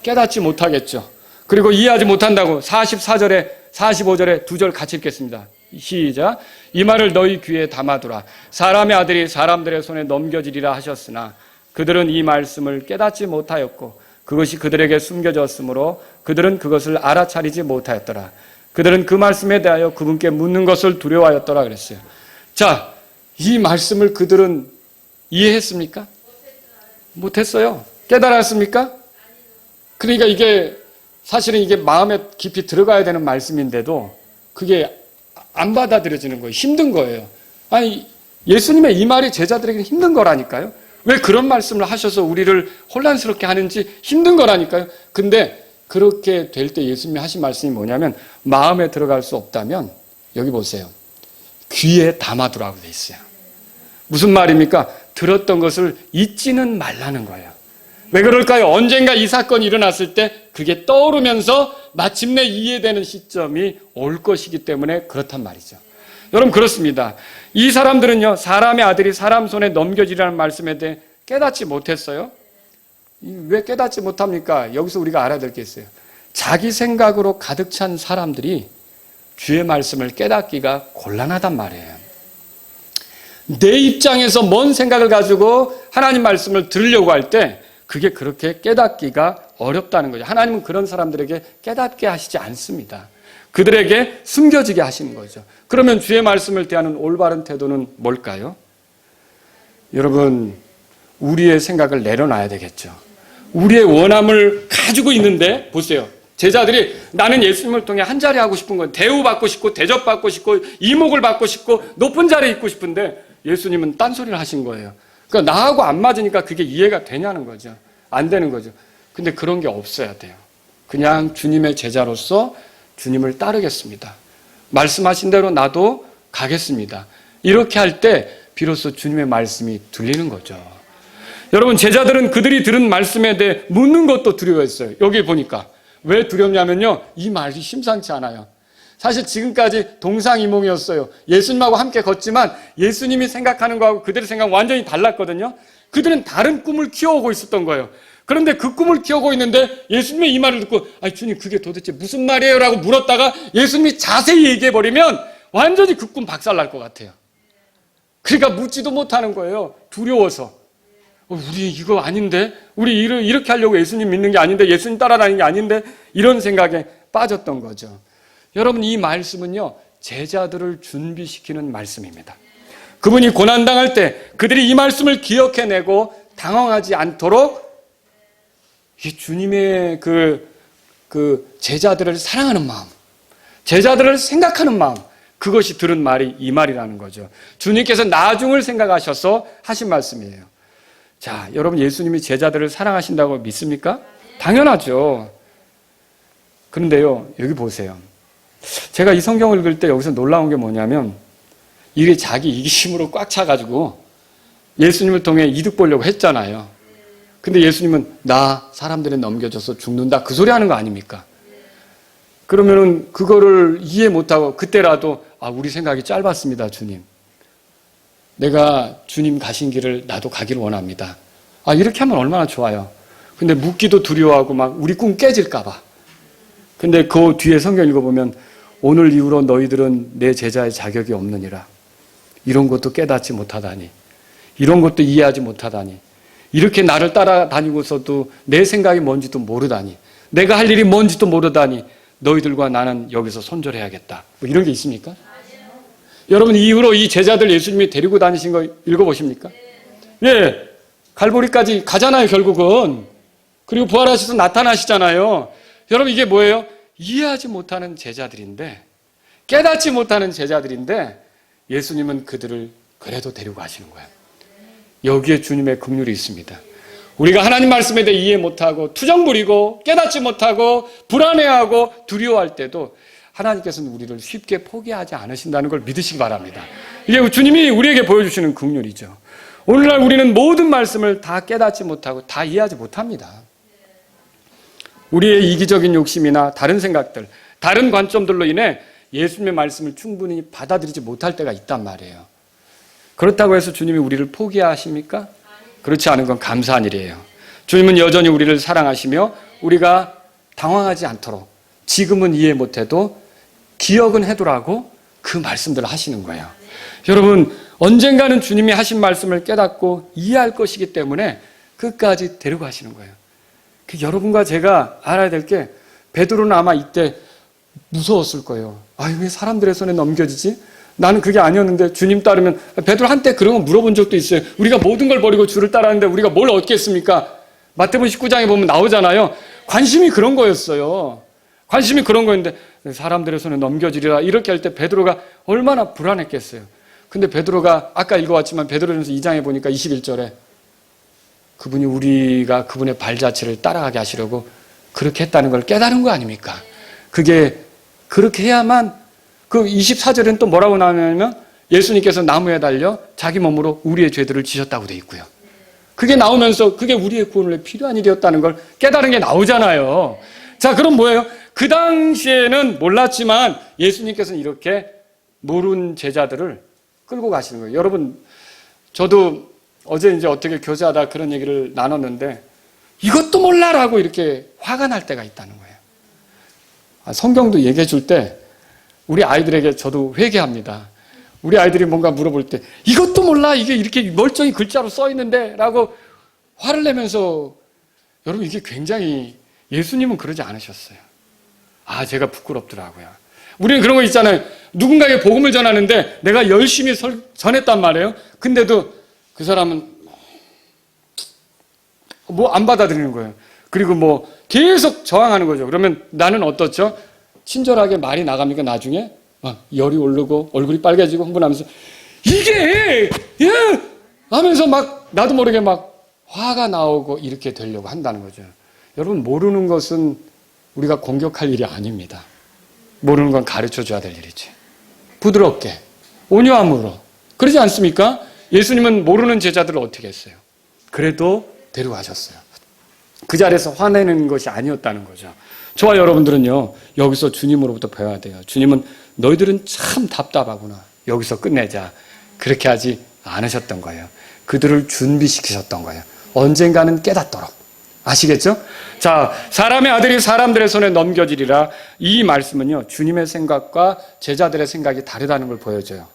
깨닫지 못하겠죠. 그리고 이해하지 못한다고 44절에 45절에 두 절 같이 읽겠습니다. 시작. 이 말을 너희 귀에 담아두라. 사람의 아들이 사람들의 손에 넘겨지리라 하셨으나 그들은 이 말씀을 깨닫지 못하였고 그것이 그들에게 숨겨졌으므로 그들은 그것을 알아차리지 못하였더라. 그들은 그 말씀에 대하여 그분께 묻는 것을 두려워하였더라 그랬어요. 자, 이 말씀을 그들은 이해했습니까? 못했어요. 깨달았습니까? 그러니까 이게 사실은 이게 마음에 깊이 들어가야 되는 말씀인데도 그게 안 받아들여지는 거예요. 힘든 거예요. 아니, 예수님의 이 말이 제자들에게 힘든 거라니까요. 왜 그런 말씀을 하셔서 우리를 혼란스럽게 하는지 힘든 거라니까요. 근데 그렇게 될 때 예수님이 하신 말씀이 뭐냐면 마음에 들어갈 수 없다면 여기 보세요. 귀에 담아두라고 돼 있어요. 무슨 말입니까? 들었던 것을 잊지는 말라는 거예요. 왜 그럴까요? 언젠가 이 사건이 일어났을 때 그게 떠오르면서 마침내 이해되는 시점이 올 것이기 때문에 그렇단 말이죠. 여러분, 그렇습니다. 이 사람들은요, 사람의 아들이 사람 손에 넘겨지라는 말씀에 대해 깨닫지 못했어요. 왜 깨닫지 못합니까? 여기서 우리가 알아야 될 게 있어요. 자기 생각으로 가득 찬 사람들이 주의 말씀을 깨닫기가 곤란하단 말이에요. 내 입장에서 뭔 생각을 가지고 하나님 말씀을 들으려고 할 때 그게 그렇게 깨닫기가 어렵다는 거죠. 하나님은 그런 사람들에게 깨닫게 하시지 않습니다. 그들에게 숨겨지게 하시는 거죠. 그러면 주의 말씀을 대하는 올바른 태도는 뭘까요? 여러분, 우리의 생각을 내려놔야 되겠죠. 우리의 원함을 가지고 있는데 보세요. 제자들이 나는 예수님을 통해 한 자리 하고 싶은 건 대우받고 싶고 대접받고 싶고 이목을 받고 싶고 높은 자리에 있고 싶은데 예수님은 딴소리를 하신 거예요. 그러니까 나하고 안 맞으니까 그게 이해가 되냐는 거죠. 안 되는 거죠. 근데 그런 게 없어야 돼요. 그냥 주님의 제자로서 주님을 따르겠습니다. 말씀하신 대로 나도 가겠습니다. 이렇게 할 때 비로소 주님의 말씀이 들리는 거죠. 여러분, 제자들은 그들이 들은 말씀에 대해 묻는 것도 두려워했어요. 여기 보니까. 왜 두렵냐면요, 이 말이 심상치 않아요. 사실 지금까지 동상이몽이었어요. 예수님하고 함께 걷지만 예수님이 생각하는 거하고 그들의 생각은 완전히 달랐거든요. 그들은 다른 꿈을 키워오고 있었던 거예요. 그런데 그 꿈을 키우고 있는데 예수님의 이 말을 듣고 주님 그게 도대체 무슨 말이에요? 라고 물었다가 예수님이 자세히 얘기해버리면 완전히 그 꿈 박살날 것 같아요. 그러니까 묻지도 못하는 거예요. 두려워서. 우리 이거 아닌데? 우리 이렇게 하려고 예수님 믿는 게 아닌데? 예수님 따라다니는 게 아닌데? 이런 생각에 빠졌던 거죠. 여러분, 이 말씀은요, 제자들을 준비시키는 말씀입니다. 그분이 고난당할 때 그들이 이 말씀을 기억해내고 당황하지 않도록 이 주님의 그 제자들을 사랑하는 마음, 제자들을 생각하는 마음, 그것이 들은 말이 이 말이라는 거죠. 주님께서 나중을 생각하셔서 하신 말씀이에요. 자, 여러분, 예수님이 제자들을 사랑하신다고 믿습니까? 당연하죠. 그런데요, 여기 보세요. 제가 이 성경을 읽을 때 여기서 놀라운 게 뭐냐면 이게 자기 이기심으로 꽉 차가지고 예수님을 통해 이득 보려고 했잖아요. 근데 예수님은 나 사람들에 넘겨줘서 죽는다 그 소리 하는 거 아닙니까? 그러면은 그거를 이해 못하고 그때라도 우리 생각이 짧았습니다, 주님. 내가 주님 가신 길을 나도 가기를 원합니다. 이렇게 하면 얼마나 좋아요. 근데 묻기도 두려워하고 막 우리 꿈 깨질까 봐. 근데 그 뒤에 성경 읽어보면 오늘 이후로 너희들은 내 제자의 자격이 없느니라. 이런 것도 깨닫지 못하다니. 이런 것도 이해하지 못하다니. 이렇게 나를 따라다니고서도 내 생각이 뭔지도 모르다니. 내가 할 일이 뭔지도 모르다니. 너희들과 나는 여기서 손절해야겠다. 뭐 이런 게 있습니까? 여러분, 이후로 이 제자들 예수님이 데리고 다니신 거 읽어보십니까? 예, 갈보리까지 가잖아요, 결국은. 그리고 부활하셔서 나타나시잖아요. 여러분, 이게 뭐예요? 이해하지 못하는 제자들인데, 깨닫지 못하는 제자들인데 예수님은 그들을 그래도 데리고 가시는 거예요. 여기에 주님의 긍휼이 있습니다. 우리가 하나님 말씀에 대해 이해 못하고 투정 부리고 깨닫지 못하고 불안해하고 두려워할 때도 하나님께서는 우리를 쉽게 포기하지 않으신다는 걸 믿으시기 바랍니다. 이게 주님이 우리에게 보여주시는 긍휼이죠. 오늘날 우리는 모든 말씀을 다 깨닫지 못하고 다 이해하지 못합니다. 우리의 이기적인 욕심이나 다른 생각들, 다른 관점들로 인해 예수님의 말씀을 충분히 받아들이지 못할 때가 있단 말이에요. 그렇다고 해서 주님이 우리를 포기하십니까? 그렇지 않은 건 감사한 일이에요. 주님은 여전히 우리를 사랑하시며 우리가 당황하지 않도록 지금은 이해 못해도 기억은 해두라고 그 말씀들을 하시는 거예요. 여러분, 언젠가는 주님이 하신 말씀을 깨닫고 이해할 것이기 때문에 끝까지 데리고 가시는 거예요. 여러분과 제가 알아야 될 게 베드로는 아마 이때 무서웠을 거예요. 왜 사람들의 손에 넘겨지지? 나는 그게 아니었는데 주님 따르면 베드로 한때 그런 거 물어본 적도 있어요. 우리가 모든 걸 버리고 주를 따르는데 우리가 뭘 얻겠습니까? 마태복음 19장에 보면 나오잖아요. 관심이 그런 거였어요. 관심이 그런 거였는데 사람들의 손에 넘겨지리라 이렇게 할 때 베드로가 얼마나 불안했겠어요. 근데 베드로가 아까 읽어왔지만 베드로전서 2장에 보니까 21절에 그분이 우리가 그분의 발자취를 따라가게 하시려고 그렇게 했다는 걸 깨달은 거 아닙니까? 그게 그렇게 해야만 그 24절에는 또 뭐라고 나오냐면 예수님께서 나무에 달려 자기 몸으로 우리의 죄들을 지셨다고 돼 있고요. 그게 나오면서 그게 우리의 구원을 위해 필요한 일이었다는 걸 깨달은 게 나오잖아요. 자, 그럼 뭐예요? 그 당시에는 몰랐지만 예수님께서는 이렇게 모르는 제자들을 끌고 가시는 거예요. 여러분, 저도 어제 이제 어떻게 교제하다 그런 얘기를 나눴는데 이것도 몰라라고 이렇게 화가 날 때가 있다는 거예요. 성경도 얘기해 줄 때 우리 아이들에게 저도 회개합니다. 우리 아이들이 뭔가 물어볼 때 이것도 몰라? 이게 이렇게 멀쩡히 글자로 써 있는데? 라고 화를 내면서 여러분 이게 굉장히 예수님은 그러지 않으셨어요. 제가 부끄럽더라고요. 우리는 그런 거 있잖아요. 누군가에게 복음을 전하는데 내가 열심히 전했단 말이에요. 근데도 그 사람은 뭐 안 받아들이는 거예요. 그리고 뭐 계속 저항하는 거죠. 그러면 나는 어떻죠? 친절하게 말이 나갑니까? 나중에 막 열이 오르고 얼굴이 빨개지고 흥분하면서 이게 예 하면서 막 나도 모르게 막 화가 나오고 이렇게 되려고 한다는 거죠. 여러분, 모르는 것은 우리가 공격할 일이 아닙니다. 모르는 건 가르쳐줘야 될 일이지. 부드럽게 온유함으로. 그러지 않습니까? 예수님은 모르는 제자들을 어떻게 했어요? 그래도 데려가셨어요. 그 자리에서 화내는 것이 아니었다는 거죠. 저와 여러분들은요, 여기서 주님으로부터 배워야 돼요. 주님은 너희들은 참 답답하구나. 여기서 끝내자. 그렇게 하지 않으셨던 거예요. 그들을 준비시키셨던 거예요. 언젠가는 깨닫도록. 아시겠죠? 자, 사람의 아들이 사람들의 손에 넘겨지리라. 이 말씀은요, 주님의 생각과 제자들의 생각이 다르다는 걸 보여줘요.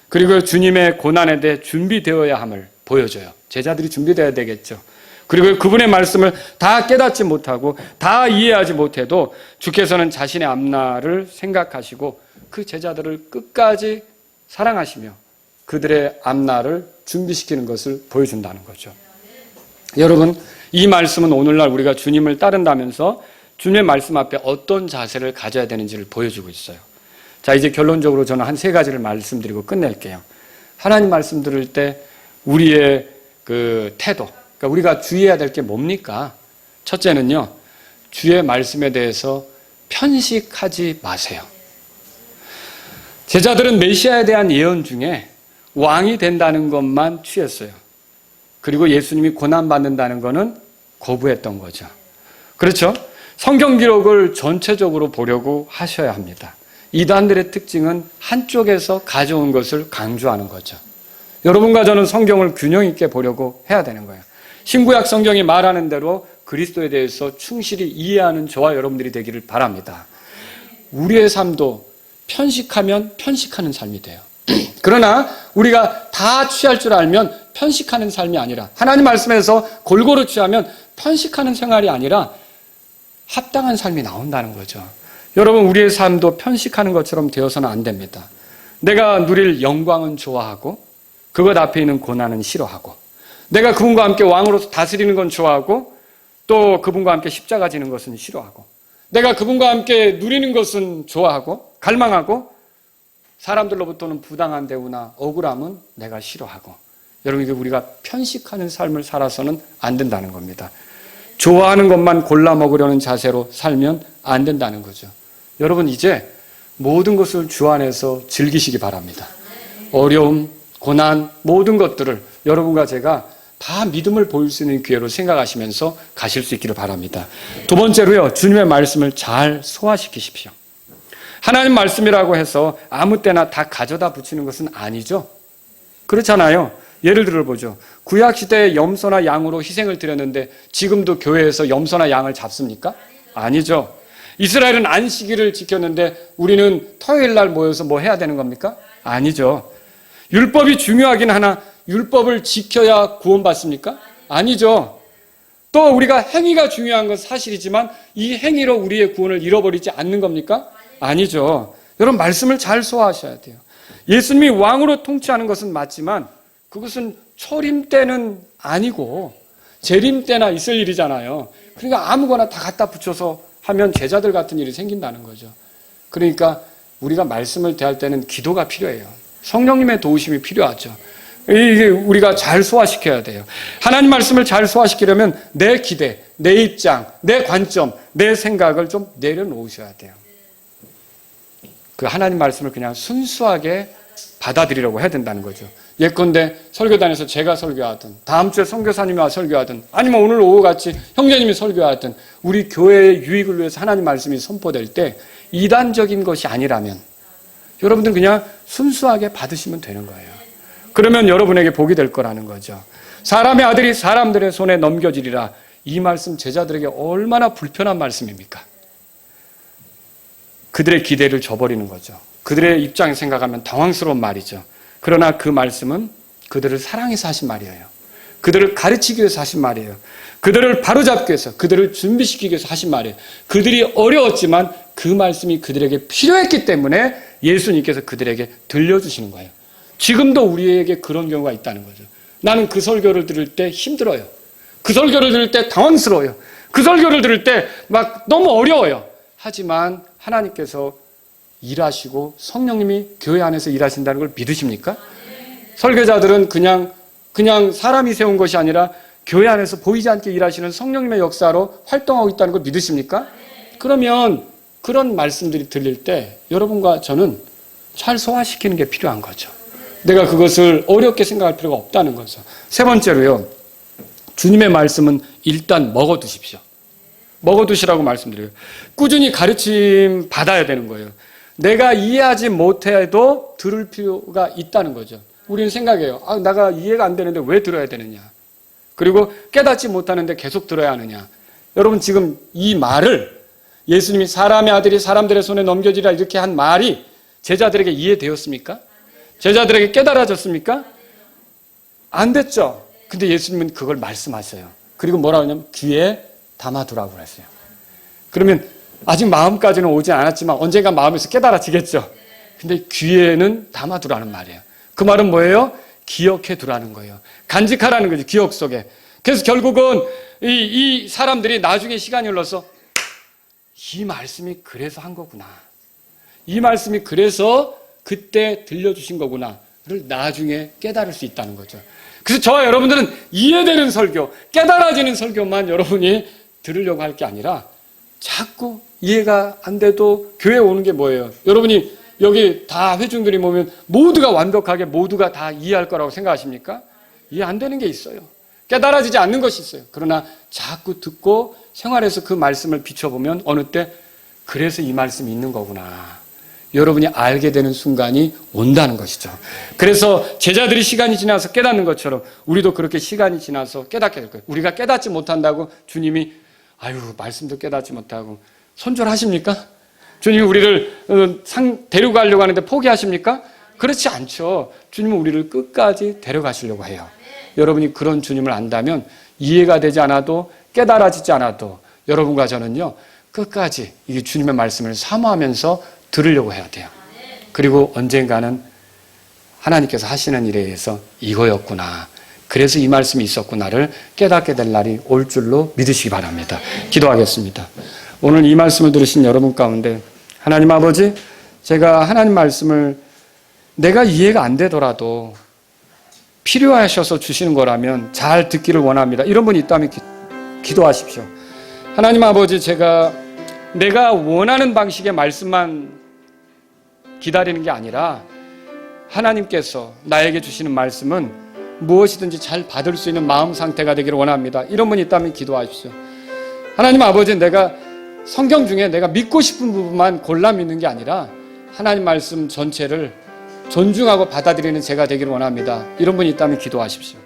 그리고 주님의 고난에 대해 준비되어야 함을 보여줘요. 제자들이 준비되어야 되겠죠. 그리고 그분의 말씀을 다 깨닫지 못하고 다 이해하지 못해도 주께서는 자신의 앞날을 생각하시고 그 제자들을 끝까지 사랑하시며 그들의 앞날을 준비시키는 것을 보여준다는 거죠. 여러분, 이 말씀은 오늘날 우리가 주님을 따른다면서 주님의 말씀 앞에 어떤 자세를 가져야 되는지를 보여주고 있어요. 자, 이제 결론적으로 저는 한 3가지를 말씀드리고 끝낼게요. 하나님 말씀 들을 때 우리의 그 태도, 그러니까 우리가 주의해야 될 게 뭡니까? 첫째는요, 주의 말씀에 대해서 편식하지 마세요. 제자들은 메시아에 대한 예언 중에 왕이 된다는 것만 취했어요. 그리고 예수님이 고난받는다는 것은 거부했던 거죠. 그렇죠? 성경 기록을 전체적으로 보려고 하셔야 합니다. 이단들의 특징은 한쪽에서 가져온 것을 강조하는 거죠. 여러분과 저는 성경을 균형 있게 보려고 해야 되는 거예요. 신구약 성경이 말하는 대로 그리스도에 대해서 충실히 이해하는 저와 여러분들이 되기를 바랍니다. 우리의 삶도 편식하면 편식하는 삶이 돼요. 그러나 우리가 다 취할 줄 알면 편식하는 삶이 아니라 하나님 말씀에서 골고루 취하면 편식하는 생활이 아니라 합당한 삶이 나온다는 거죠. 여러분, 우리의 삶도 편식하는 것처럼 되어서는 안 됩니다. 내가 누릴 영광은 좋아하고 그것 앞에 있는 고난은 싫어하고 내가 그분과 함께 왕으로서 다스리는 건 좋아하고 또 그분과 함께 십자가 지는 것은 싫어하고 내가 그분과 함께 누리는 것은 좋아하고 갈망하고 사람들로부터는 부당한 대우나 억울함은 내가 싫어하고. 여러분, 이게 우리가 편식하는 삶을 살아서는 안 된다는 겁니다. 좋아하는 것만 골라 먹으려는 자세로 살면 안 된다는 거죠. 여러분, 이제 모든 것을 주 안에서 즐기시기 바랍니다. 어려움, 고난, 모든 것들을 여러분과 제가 다 믿음을 보일 수 있는 기회로 생각하시면서 가실 수 있기를 바랍니다. 두 번째로요, 주님의 말씀을 잘 소화시키십시오. 하나님 말씀이라고 해서 아무 때나 다 가져다 붙이는 것은 아니죠. 그렇잖아요. 예를 들어보죠. 구약시대에 염소나 양으로 희생을 드렸는데 지금도 교회에서 염소나 양을 잡습니까? 아니죠. 이스라엘은 안식일을 지켰는데 우리는 토요일 날 모여서 뭐 해야 되는 겁니까? 아니죠. 율법이 중요하긴 하나 율법을 지켜야 구원받습니까? 아니죠. 또 우리가 행위가 중요한 건 사실이지만 이 행위로 우리의 구원을 잃어버리지 않는 겁니까? 아니죠. 여러분, 말씀을 잘 소화하셔야 돼요. 예수님이 왕으로 통치하는 것은 맞지만 그것은 초림 때는 아니고 재림 때나 있을 일이잖아요. 그러니까 아무거나 다 갖다 붙여서 하면 제자들 같은 일이 생긴다는 거죠. 그러니까 우리가 말씀을 대할 때는 기도가 필요해요. 성령님의 도우심이 필요하죠. 이게 우리가 잘 소화시켜야 돼요. 하나님 말씀을 잘 소화시키려면 내 기대, 내 입장, 내 관점, 내 생각을 좀 내려놓으셔야 돼요. 그 하나님 말씀을 그냥 순수하게 받아들이려고 해야 된다는 거죠. 예컨대 설교단에서 제가 설교하든 다음 주에 선교사님이 설교하든 아니면 오늘 오후같이 형제님이 설교하든 우리 교회의 유익을 위해서 하나님 말씀이 선포될 때 이단적인 것이 아니라면 여러분들 그냥 순수하게 받으시면 되는 거예요. 그러면 여러분에게 복이 될 거라는 거죠. 사람의 아들이 사람들의 손에 넘겨지리라. 이 말씀 제자들에게 얼마나 불편한 말씀입니까? 그들의 기대를 저버리는 거죠. 그들의 입장에 생각하면 당황스러운 말이죠. 그러나 그 말씀은 그들을 사랑해서 하신 말이에요. 그들을 가르치기 위해서 하신 말이에요. 그들을 바로잡기 위해서, 그들을 준비시키기 위해서 하신 말이에요. 그들이 어려웠지만 그 말씀이 그들에게 필요했기 때문에 예수님께서 그들에게 들려주시는 거예요. 지금도 우리에게 그런 경우가 있다는 거죠. 나는 그 설교를 들을 때 힘들어요. 그 설교를 들을 때 당황스러워요. 그 설교를 들을 때 막 너무 어려워요. 하지만 하나님께서 일하시고 성령님이 교회 안에서 일하신다는 걸 믿으십니까? 설교자들은 그냥 사람이 세운 것이 아니라 교회 안에서 보이지 않게 일하시는 성령님의 역사로 활동하고 있다는 걸 믿으십니까? 그러면 그런 말씀들이 들릴 때 여러분과 저는 잘 소화시키는 게 필요한 거죠. 내가 그것을 어렵게 생각할 필요가 없다는 거죠. 세 번째로요. 주님의 말씀은 일단 먹어두십시오. 먹어두시라고 말씀드려요. 꾸준히 가르침 받아야 되는 거예요. 내가 이해하지 못해도 들을 필요가 있다는 거죠. 우리는 생각해요. 내가 이해가 안 되는데 왜 들어야 되느냐. 그리고 깨닫지 못하는데 계속 들어야 하느냐. 여러분 지금 이 말을 예수님이 사람의 아들이 사람들의 손에 넘겨지라 이렇게 한 말이 제자들에게 이해되었습니까? 제자들에게 깨달아졌습니까? 안 됐죠. 근데 예수님은 그걸 말씀하세요. 그리고 뭐라고 하냐면 귀에 담아두라고 했어요. 그러면 아직 마음까지는 오지 않았지만 언젠가 마음에서 깨달아지겠죠. 근데 귀에는 담아두라는 말이에요. 그 말은 뭐예요? 기억해 두라는 거예요. 간직하라는 거죠. 기억 속에. 그래서 결국은 이 사람들이 나중에 시간이 흘러서 이 말씀이 그래서 한 거구나. 이 말씀이 그래서 그때 들려주신 거구나를 나중에 깨달을 수 있다는 거죠. 그래서 저와 여러분들은 이해되는 설교, 깨달아지는 설교만 여러분이 들으려고 할 게 아니라 자꾸 이해가 안 돼도 교회에 오는 게 뭐예요? 여러분이 여기 다 회중들이 모이면 모두가 완벽하게 모두가 다 이해할 거라고 생각하십니까? 이해 안 되는 게 있어요. 깨달아지지 않는 것이 있어요. 그러나 자꾸 듣고 생활에서 그 말씀을 비춰보면 어느 때 그래서 이 말씀이 있는 거구나. 여러분이 알게 되는 순간이 온다는 것이죠. 그래서 제자들이 시간이 지나서 깨닫는 것처럼 우리도 그렇게 시간이 지나서 깨닫게 될 거예요. 우리가 깨닫지 못한다고 주님이 말씀도 깨닫지 못하고 손절하십니까? 주님이 우리를 데려가려고 하는데 포기하십니까? 그렇지 않죠. 주님은 우리를 끝까지 데려가시려고 해요. 여러분이 그런 주님을 안다면 이해가 되지 않아도 깨달아지지 않아도 여러분과 저는요 끝까지 이 주님의 말씀을 사모하면서 들으려고 해야 돼요. 그리고 언젠가는 하나님께서 하시는 일에 의해서 이거였구나. 그래서 이 말씀이 있었구나를 깨닫게 될 날이 올 줄로 믿으시기 바랍니다. 기도하겠습니다. 오늘 이 말씀을 들으신 여러분 가운데 하나님 아버지, 제가 하나님 말씀을 내가 이해가 안 되더라도 필요하셔서 주시는 거라면 잘 듣기를 원합니다. 이런 분이 있다면 기도하십시오. 하나님 아버지, 내가 원하는 방식의 말씀만 기다리는 게 아니라 하나님께서 나에게 주시는 말씀은 무엇이든지 잘 받을 수 있는 마음 상태가 되기를 원합니다. 이런 분이 있다면 기도하십시오. 하나님 아버지, 내가 성경 중에 내가 믿고 싶은 부분만 골라 믿는 게 아니라 하나님 말씀 전체를 존중하고 받아들이는 제가 되기를 원합니다. 이런 분이 있다면 기도하십시오.